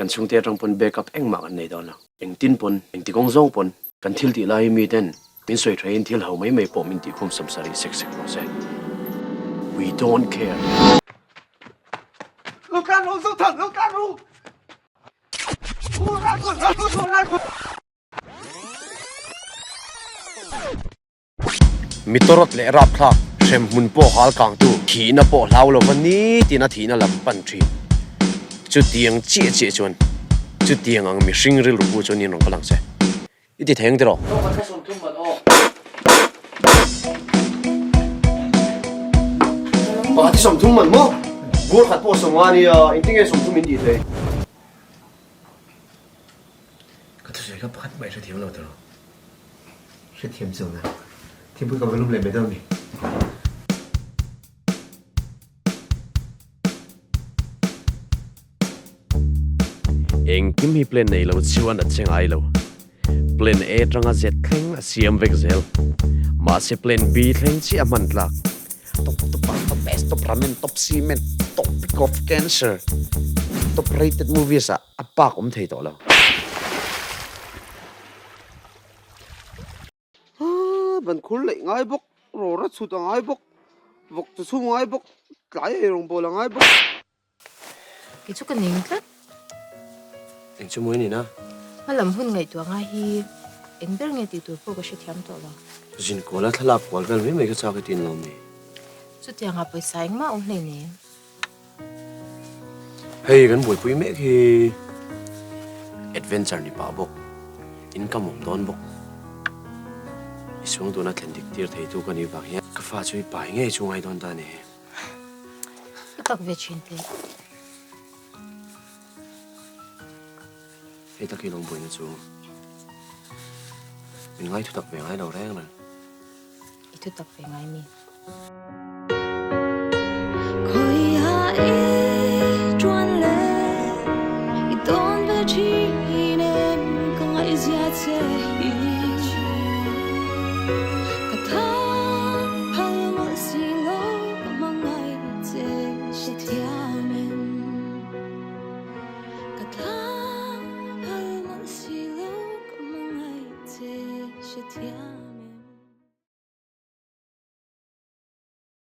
kan chung te tang pon backup eng ma kan nei don la eng tin pon eng ti kong zong pon kan thil ti lai mi ten min soi train thil ho mai po min ti khum sam sari sek lo se we don't care Lúc can luôn giúp thật lúc can luôn mitorot le rap kha shem mun po hal kang tu thi na po hlau lo vani ti na thi na lam pan thi chu tiang che chon chu tiang ang mi hring ril ru chu ni nong kalang se iti theng te ro ba ti som thum man mo bur khat po som wani in tinge som thum in di the ka tu se ka pat mai se thiam lo to se thiam zong na thiam pu ka ba lum le me dam ni eng kim hi plan nei lo chuan a cheng ai lo plan A tanga z thleng a siam vek zel ma se plan B thleng chi a man tlak top best top ramen top cement top pick of cancer top rated movies a pak thei to lo ban khul le ngai bok ro ra chu ta ngai bok vok chu chu ngai bok tlai e rong bola ngai bok ki chu kan ning tla eng chu moi ni na malam hun ngai tu nga hi eng ber nge ti tu po ko she thiam to lo jin ko la thala kwal vel me ka cha ka tin lo mi chu tiang a poi sai ma ong nei ni hei kan boi pui me khi adventure ni pa bok income om don bok isung tu na tlendik tir thei tu kan ni bak ya ka fa chui pai nge chu ngai don ta ne tak ve chin te hei ta ki long boi na chu min ngai thu tak ve ngai lo reng na itu tak ve ngai mi